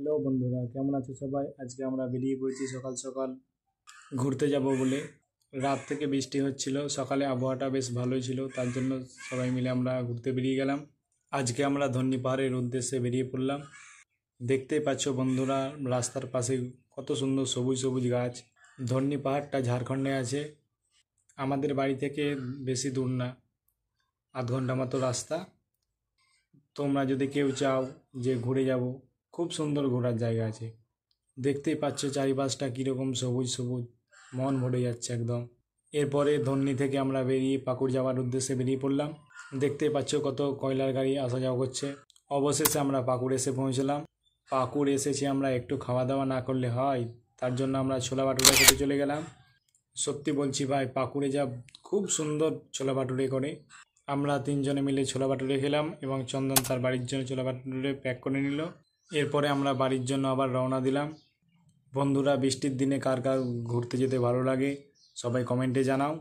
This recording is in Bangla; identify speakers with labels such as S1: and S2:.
S1: হ্যালো বন্ধুরা, কেমন আছো সবাই? আজকে আমরা বেরিয়ে পড়েছি সকাল সকাল ঘুরতে যাব বলে। রাত থেকে বৃষ্টি হচ্ছিল, সকালে আবহাওয়াটা বেশ ভালোই ছিল, তার জন্য সবাই মিলে আমরা ঘুরতে বেরিয়ে গেলাম। আজকে আমরা ধন্যী পাহাড়ের উদ্দেশ্যে বেরিয়ে পড়লাম। দেখতেই পাচ্ছ বন্ধুরা, রাস্তার পাশে কত সুন্দর সবুজ সবুজ গাছ। ধন্যী পাহাড়টা ঝাড়খণ্ডে আছে। আমাদের বাড়ি থেকে বেশি দূর না, আধ ঘন্টা মতো রাস্তা। তোমরা যদি কেউ চাও যে ঘুরে যাব, খুব সুন্দর ঘোরার জায়গা আছে। দেখতেই পাচ্ছ চারিপাশটা কীরকম সবুজ সবুজ, মন ভরে যাচ্ছে একদম। এরপরে ধন্যী থেকে আমরা বেরিয়ে পাকুড় যাওয়ার উদ্দেশ্যে বেরিয়ে পড়লাম। দেখতেই পাচ্ছ কত কয়লার গাড়ি আসা যাওয়া করছে। অবশেষে আমরা পাকুড় এসে পৌঁছলাম। পাকুড় এসেছি আমরা, একটু খাওয়া দাওয়া না করলে হয়, তার জন্য আমরা ছোলা ভাটুরে খেতে চলে গেলাম। সত্যি বলছি ভাই, পাকুড়ে যা খুব সুন্দর ছোলা ভাটুরে করে। আমরা তিনজনে মিলে ছোলা ভাটুরে খেলাম এবং চন্দন তার বাড়ির জন্য ছোলা ভাটুরে প্যাক করে নিল। এরপরে আমরা বাড়ির জন্য আবার রওনা দিলাম। বন্ধুরা, বৃষ্টির দিনে কার কার ঘুরতে যেতে ভালো লাগে সবাই কমেন্টে জানাও।